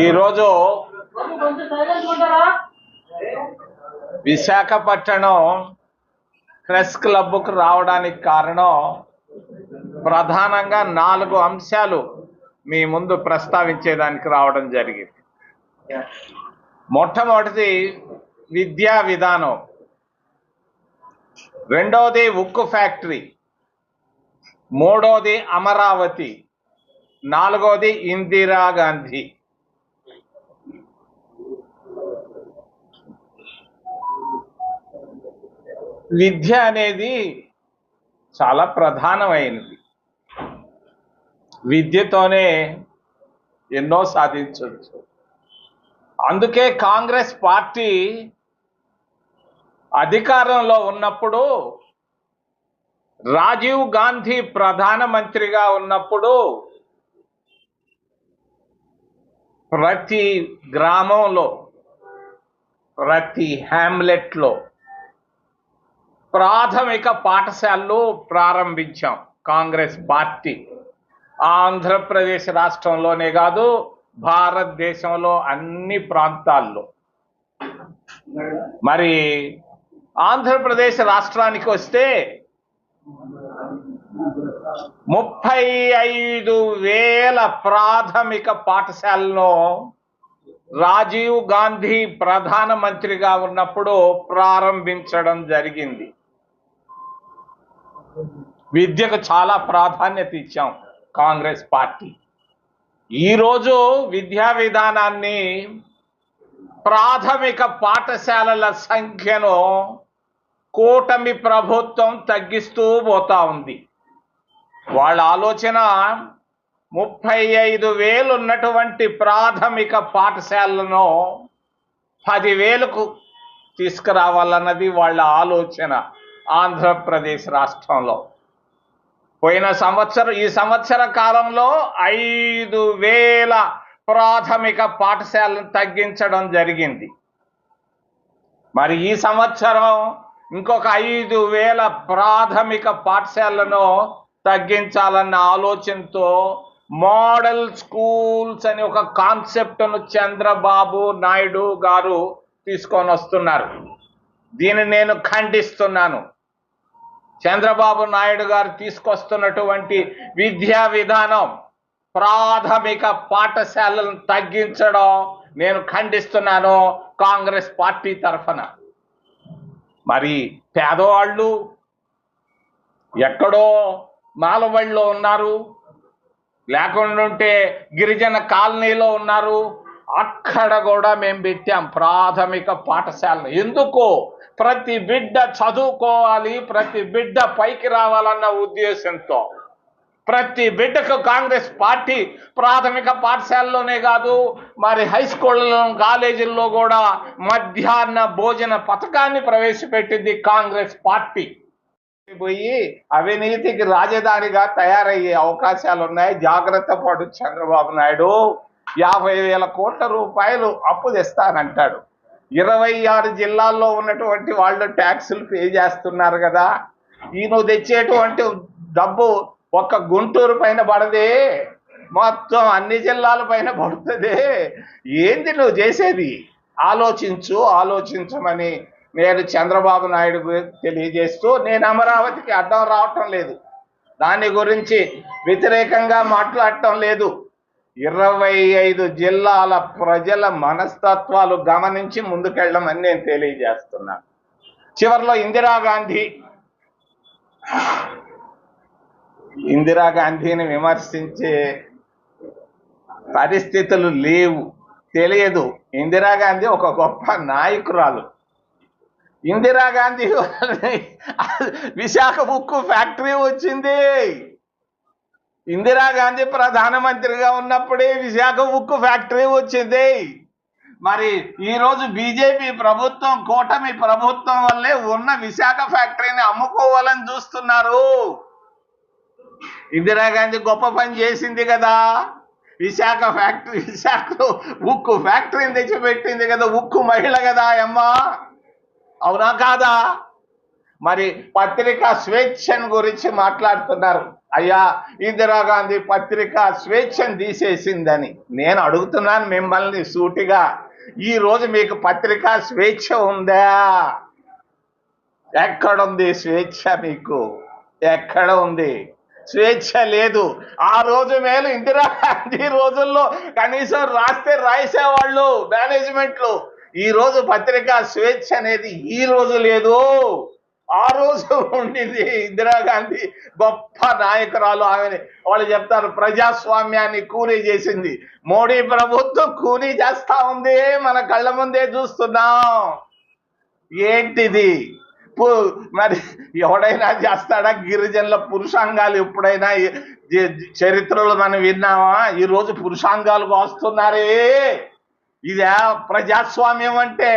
ఈరోజు విశాఖపట్నం ప్రెస్ క్లబ్కు రావడానికి కారణం ప్రధానంగా 4 అంశాలు మీ ముందు ప్రస్తావించేదానికి రావడం జరిగింది. మొట్టమొదటిది విద్యా విధానం, రెండవది ఉక్కు ఫ్యాక్టరీ, మూడవది అమరావతి, నాలుగవది ఇందిరాగాంధీ. విద్య అనేది చాలా ప్రధానమైనది. విద్యతోనే ఎన్నో సాధించవచ్చు. అందుకే కాంగ్రెస్ పార్టీ అధికారంలో ఉన్నప్పుడు, రాజీవ్ గాంధీ ప్రధానమంత్రిగా ఉన్నప్పుడు ప్రతి గ్రామంలో, ప్రతి హ్యామ్లెట్లో ప్రాథమిక పాఠశాలలు ప్రారంభించాం. కాంగ్రెస్ పార్టీ ఆంధ్రప్రదేశ్ రాష్ట్రంలోనే కాదు, భారతదేశంలో అన్ని ప్రాంతాల్లో. మరి ఆంధ్రప్రదేశ్ రాష్ట్రానికి వస్తే 35,000 ప్రాథమిక పాఠశాలను రాజీవ్ గాంధీ ప్రధానమంత్రిగా ఉన్నప్పుడు ప్రారంభించడం జరిగింది. విద్యకు చాలా ప్రాధాన్యత ఇచ్చాం కాంగ్రెస్ పార్టీ. ఈరోజు విద్యా విధానాన్ని, ప్రాథమిక పాఠశాలల సంఖ్యను కూటమి ప్రభుత్వం తగ్గిస్తూ పోతా ఉంది. వాళ్ళ ఆలోచన 35,000 ఉన్నటువంటి ప్రాథమిక పాఠశాలను 10,000కు తీసుకురావాలన్నది వాళ్ళ ఆలోచన ఆంధ్రప్రదేశ్ రాష్ట్రంలో. ఈ సంవత్సర కాలంలో 5,000 ప్రాథమిక పాఠశాలను తగ్గించడం జరిగింది. మరి ఈ సంవత్సరం ఇంకొక 5,000 ప్రాథమిక పాఠశాలను తగ్గించాలన్న ఆలోచనతో మోడల్ స్కూల్స్ అని ఒక కాన్సెప్ట్ను చంద్రబాబు నాయుడు గారు తీసుకొని వస్తున్నారు. దీన్ని నేను ఖండిస్తున్నాను. చంద్రబాబు నాయుడు గారు తీసుకొస్తున్నటువంటి విద్యా విధానం, ప్రాథమిక పాఠశాలను తగ్గించడం నేను ఖండిస్తున్నాను కాంగ్రెస్ పార్టీ తరఫున. మరి పేదవాళ్ళు ఎక్కడో మాలవడిలో ఉన్నారు, లేకుండా ఉంటే గిరిజన కాలనీలో ఉన్నారు, అక్కడ కూడా మేము పెట్టాం ప్రాథమిక పాఠశాలను. ఎందుకు? ప్రతి బిడ్డ చదువుకోవాలి, ప్రతి బిడ్డ పైకి రావాలన్న ఉద్దేశంతో. ప్రతి బిడ్డకు కాంగ్రెస్ పార్టీ ప్రాథమిక పాఠశాలలోనే కాదు, మరి హై స్కూళ్ళలో, కాలేజీల్లో కూడా మధ్యాహ్న భోజన పథకాన్ని ప్రవేశపెట్టింది కాంగ్రెస్ పార్టీ. పోయి అవినీతికి రాజధానిగా తయారయ్యే అవకాశాలు ఉన్నాయి. జాగ్రత్త పడు చంద్రబాబు నాయుడు. 50,000 కోట్ల రూపాయలు అప్పు తెస్తానంటాడు. 26 జిల్లాల్లో ఉన్నటువంటి వాళ్ళు ట్యాక్సులు పే చేస్తున్నారు కదా. నువ్వు తెచ్చేటువంటి డబ్బు ఒక్క గుంటూరు పైన పడదే, మొత్తం అన్ని జిల్లాల పైన పడుతుంది. ఏంది నువ్వు చేసేది? ఆలోచించమని నేను చంద్రబాబు నాయుడు తెలియజేస్తూ, నేను అమరావతికి అడ్డం రావటం లేదు, దాని గురించి వ్యతిరేకంగా మాట్లాడటం లేదు. 25 జిల్లాల ప్రజల మనస్తత్వాలు గమనించి ముందుకెళ్ళమని నేను తెలియజేస్తున్నాను. చివరిలో ఇందిరాగాంధీని విమర్శించే పరిస్థితులు లేవు, తెలియదు. ఇందిరాగాంధీ ఒక గొప్ప నాయకురాలు. ఇందిరాగాంధీ విశాఖ ఉక్కు ఫ్యాక్టరీ వచ్చింది. ఇందిరాగాంధీ ప్రధానమంత్రిగా ఉన్నప్పుడే విశాఖ ఉక్కు ఫ్యాక్టరీ వచ్చింది. మరి ఈరోజు బీజేపీ ప్రభుత్వం, కూటమి ప్రభుత్వం వల్లే ఉన్న విశాఖ ఫ్యాక్టరీని అమ్ముకోవాలని చూస్తున్నారు. ఇందిరాగాంధీ గొప్ప పని చేసింది కదా, విశాఖలో ఉక్కు ఫ్యాక్టరీని తెచ్చిపెట్టింది కదా, ఉక్కు మహిళ కదా అమ్మా, అవునా కాదా? మరి పత్రికా స్వేచ్ఛను గురించి మాట్లాడుతున్నారు. అయ్యా, ఇందిరాగాంధీ పత్రికా స్వేచ్ఛను తీసేసిందని నేను అడుగుతున్నాను మిమ్మల్ని సూటిగా, ఈ రోజు మీకు పత్రికా స్వేచ్ఛ ఉందా? ఎక్కడుంది స్వేచ్ఛ? మీకు ఎక్కడ ఉంది? స్వేచ్ఛ లేదు. ఆ రోజు మేలు ఇందిరాగాంధీ రోజుల్లో కనీసం రాస్తే రాసేవాళ్ళు మేనేజ్మెంట్లు. ఈ రోజు పత్రికా స్వేచ్ఛ అనేది ఈ రోజు లేదు, ఆ రోజు ఉండింది. ఇందిరాగాంధీ గొప్ప నాయకురాలు, ఆమెని వాళ్ళు చెప్తారు ప్రజాస్వామ్యాన్ని కూనీ చేసింది. మోడీ ప్రభుత్వం కూనీ చేస్తా ఉంది, మన కళ్ళ ముందే చూస్తున్నాం. ఏంటిది? మరి ఎవడైనా చేస్తాడా? గిరిజనుల పురుషాంగాలు ఎప్పుడైనా చరిత్రలో మనం విన్నామా? ఈరోజు పురుషాంగాలు వస్తున్నారే. ఇదే ప్రజాస్వామ్యం అంటే?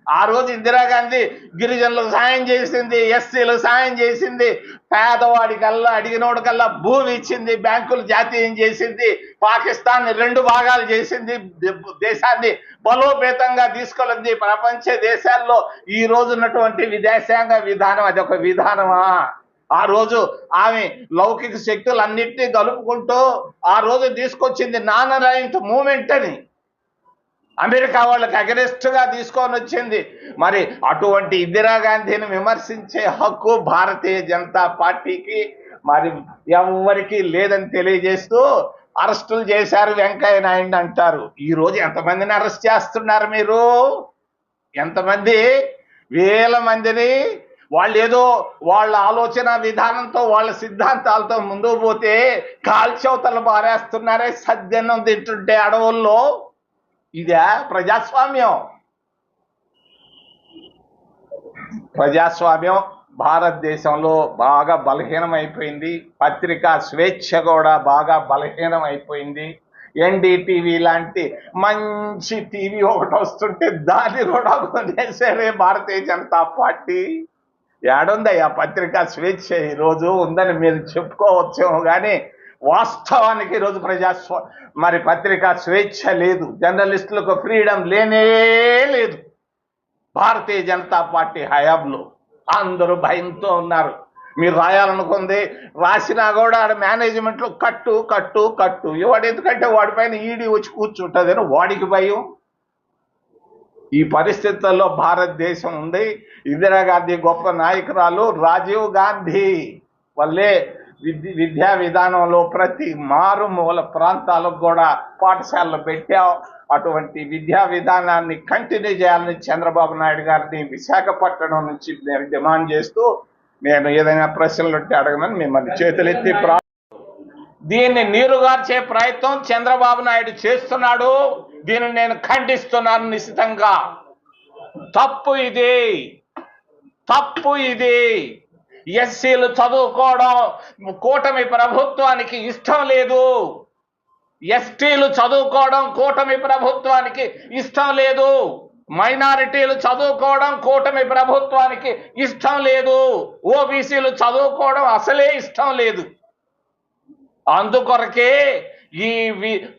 ఆ రోజు ఇందిరాగాంధీ గిరిజనులకు సాయం చేసింది, ఎస్సీలకు సాయం చేసింది, పేదవాడికల్లా అడిగినోడికల్లా భూమి ఇచ్చింది, బ్యాంకులు జాతీయం చేసింది, పాకిస్తాన్ 2 భాగాలు చేసింది, దేశాన్ని బలోపేతంగా తీసుకెళ్ళింది. ప్రపంచ దేశాల్లో ఈ రోజు ఉన్నటువంటి విదేశాంగ విధానం అది ఒక విధానమా? ఆ రోజు ఆమె లౌకిక శక్తులన్నింటినీ కలుపుకుంటూ ఆ రోజు తీసుకొచ్చింది నాన్ అలైన్డ్ మూమెంట్ అని, అమెరికా వాళ్ళకి అగెనిస్ట్ గా తీసుకొని వచ్చింది. మరి అటువంటి ఇందిరాగాంధీని విమర్శించే హక్కు భారతీయ జనతా పార్టీకి మరి ఎవరికి లేదని తెలియజేస్తూ అరెస్టులు చేశారు వెంకయ్య నాయుడు అంటారు. ఈ రోజు ఎంతమందిని అరెస్ట్ చేస్తున్నారు మీరు? ఎంతమంది? వేల మందిని. వాళ్ళు ఏదో వాళ్ళ ఆలోచన విధానంతో వాళ్ళ సిద్ధాంతాలతో ముందుకు పోతే కాల్చవతలు బారేస్తున్నారే సద్దన్నం తింటుంటే అడవుల్లో. ఇదే ప్రజాస్వామ్యం? ప్రజాస్వామ్యం భారతదేశంలో బాగా బలహీనమైపోయింది. పత్రికా స్వేచ్ఛ కూడా బాగా బలహీనమైపోయింది. ఎన్డీటీవీ లాంటి మంచి టీవీ ఒకటి వస్తుంటే దాన్ని కూడా కొనేసారే భారతీయ జనతా పార్టీ. ఏడుందయ్యా పత్రికా స్వేచ్ఛ? ఈరోజు ఉందని మీరు చెప్పుకోవచ్చేమో కానీ వాస్తవానికి ఈరోజు మరి పత్రికా స్వేచ్ఛ లేదు. జర్నలిస్టులకు ఫ్రీడమ్ లేనే లేదు. భారతీయ జనతా పార్టీ హయాంలో అందరూ భయంతో ఉన్నారు. మీరు రాయాలనుకుంది రాసినా కూడా ఆడ మేనేజ్మెంట్లో కట్టు కట్టు కట్టు. వాడు ఎందుకంటే వాడిపైన ఈడీ వచ్చి కూర్చుంటుందని వాడికి భయం. ఈ పరిస్థితుల్లో భారతదేశం ఉంది. ఇందిరాగాంధీ గొప్ప నాయకురాలు, రాజీవ్ గాంధీ వల్లే విద్యా విధానంలో ప్రతి మారుమూల ప్రాంతాలకు కూడా పాఠశాలలు పెట్టాం. అటువంటి విద్యా విధానాన్ని కంటిన్యూ చేయాలని చంద్రబాబు నాయుడు గారిని విశాఖపట్నం నుంచి నేను డిమాండ్ చేస్తూ, నేను ఏదైనా ప్రశ్నలు ఉంటే అడగమని మిమ్మల్ని చేతులెత్తి దీన్ని నీరుగార్చే ప్రయత్నం చంద్రబాబు నాయుడు చేస్తున్నాడు. దీన్ని నేను ఖండిస్తున్నాను నిశ్చితంగా. తప్పు ఇది, తప్పు ఇది. ఎస్సీలు చదువుకోవడం కూటమి ప్రభుత్వానికి ఇష్టం లేదు. ఎస్టీలు చదువుకోవడం కూటమి ప్రభుత్వానికి ఇష్టం లేదు. మైనారిటీలు చదువుకోవడం కూటమి ప్రభుత్వానికి ఇష్టం లేదు. ఓబీసీలు చదువుకోవడం అసలే ఇష్టం లేదు. అందుకొరకే ఈ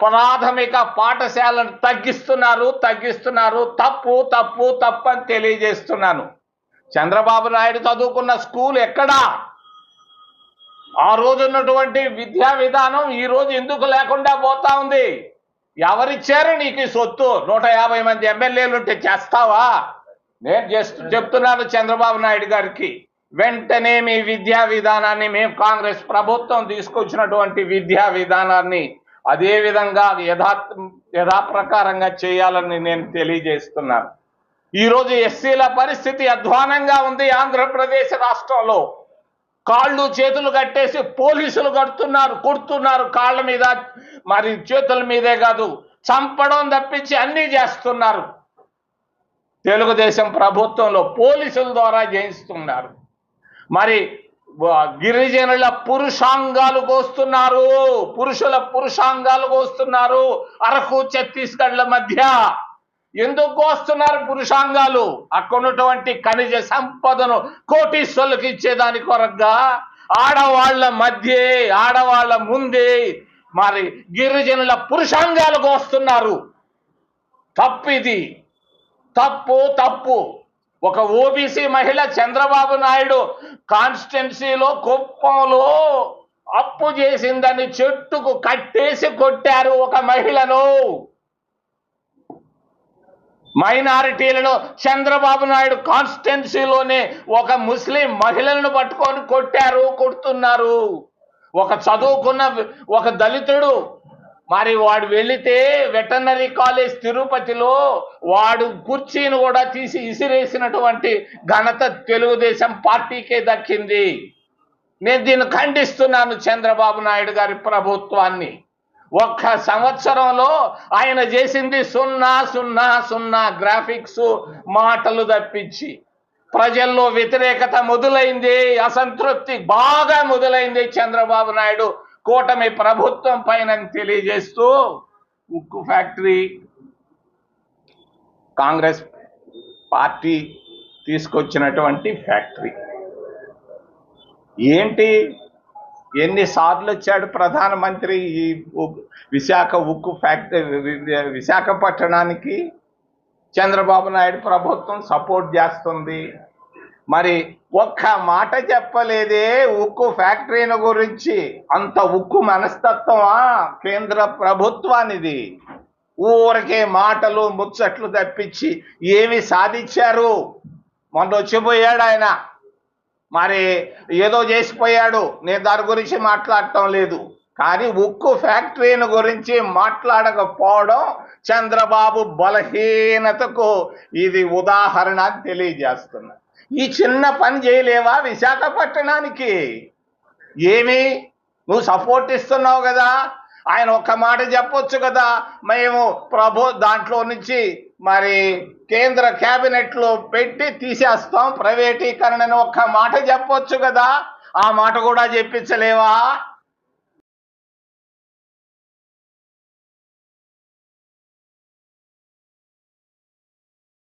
ప్రాథమిక పాఠశాలను తగ్గిస్తున్నారు. తప్పు తప్పు తప్పు అని తెలియజేస్తున్నాను. చంద్రబాబు నాయుడు చదువుకున్న స్కూల్ ఎక్కడా? ఆ రోజు ఉన్నటువంటి విద్యా విధానం ఈ రోజు ఎందుకు లేకుండా పోతా ఉంది? ఎవరిచ్చారు నీకు ఈ సొత్తు? 150 మంది ఎమ్మెల్యేలు ఉంటే చేస్తావా? నేను చెప్తున్నాను చంద్రబాబు నాయుడు గారికి, వెంటనే మీ విద్యా విధానాన్ని, మేము కాంగ్రెస్ ప్రభుత్వం తీసుకొచ్చినటువంటి విద్యా విధానాన్ని అదే విధంగా యథాప్రకారంగా చేయాలని నేను తెలియజేస్తున్నాను. ఈరోజు ఎస్సీల పరిస్థితి అధ్వానంగా ఉంది. ఆంధ్రప్రదేశ్ రాష్ట్రంలో కాళ్ళు చేతులు కట్టేసి పోలీసులు కొడుతున్నారు కాళ్ళ మీద, మరి చేతుల మీదే కాదు, చంపడం తప్పించి అన్నీ చేస్తున్నారు. తెలుగుదేశం ప్రభుత్వంలో పోలీసుల ద్వారా చేయిస్తున్నారు. మరి గిరిజనుల పురుషాంగాలు కోస్తున్నారు, పురుషుల పురుషాంగాలు కోస్తున్నారు. అరకు ఛత్తీస్గఢ్ల మధ్య ఎందుకు కోస్తున్నారు పురుషాంగాలు? అక్కడున్నటువంటి ఖనిజ సంపదను కోటీశ్వర్లకు ఇచ్చేదాని కొరగా ఆడవాళ్ల ముందే మరి గిరిజనుల పురుషాంగాలు కోస్తున్నారు. తప్పు ఇది, తప్పు. ఒక ఓబీసీ మహిళ చంద్రబాబు నాయుడు కాన్స్టిట్యున్సీలో కుప్పంలో అప్పు చేసిందని చెట్టుకు కట్టేసి కొట్టారు ఒక మహిళను. మైనారిటీలను చంద్రబాబు నాయుడు కాన్స్టిట్యున్సీలోనే ఒక ముస్లిం మహిళలను పట్టుకొని కొడుతున్నారు. ఒక చదువుకున్న ఒక దళితుడు మరి వాడు వెళితే వెటర్నరీ కాలేజ్ తిరుపతిలో వాడు కుర్చీని కూడా తీసి ఇసిరేసినటువంటి ఘనత తెలుగుదేశం పార్టీకే దక్కింది. నేను దీన్ని ఖండిస్తున్నాను చంద్రబాబు నాయుడు గారి ప్రభుత్వాన్ని. ఒక్క సంవత్సరంలో ఆయన చేసింది 000 గ్రాఫిక్స్ మాటలు తప్పించి ప్రజల్లో వ్యతిరేకత మొదలైంది, అసంతృప్తి బాగా మొదలైంది చంద్రబాబు నాయుడు కూటమి ప్రభుత్వం పైన తెలియజేస్తూ ఉక్కు ఫ్యాక్టరీ కాంగ్రెస్ పార్టీ తీసుకొచ్చినటువంటి ఫ్యాక్టరీ ఏంటి? ఎన్నిసార్లు వచ్చాడు ప్రధానమంత్రి ఈ విశాఖ ఉక్కు ఫ్యాక్టరీ విశాఖపట్నానికి? చంద్రబాబు నాయుడు ప్రభుత్వం సపోర్ట్ చేస్తుంది. మరి ఒక్క మాట చెప్పలేదే ఉక్కు ఫ్యాక్టరీని గురించి. అంత ఉక్కు మనస్తత్వమా కేంద్ర ప్రభుత్వానిది? ఊరికే మాటలు ముచ్చట్లు తప్పించి ఏమి సాధించారు? మొన్న వచ్చిపోయాడు ఆయన, మరి ఏదో చేసిపోయాడు, నేను దాని గురించి మాట్లాడటం లేదు. కానీ ఉక్కు ఫ్యాక్టరీని గురించి మాట్లాడకపోవడం చంద్రబాబు బలహీనతకు ఇది ఉదాహరణ అని తెలియజేస్తున్నా. ఈ చిన్న పని చేయలేవా విశాఖపట్నానికి? ఏమి నువ్వు సపోర్ట్ ఇస్తున్నావు కదా, ఆయన ఒక్క మాట చెప్పొచ్చు కదా, మేము దాంట్లో నుంచి మరి కేంద్ర క్యాబినెట్లో పెట్టి తీసేస్తాం ప్రైవేటీకరణని ఒక్క మాట చెప్పొచ్చు కదా, ఆ మాట కూడా చెప్పించలేవా?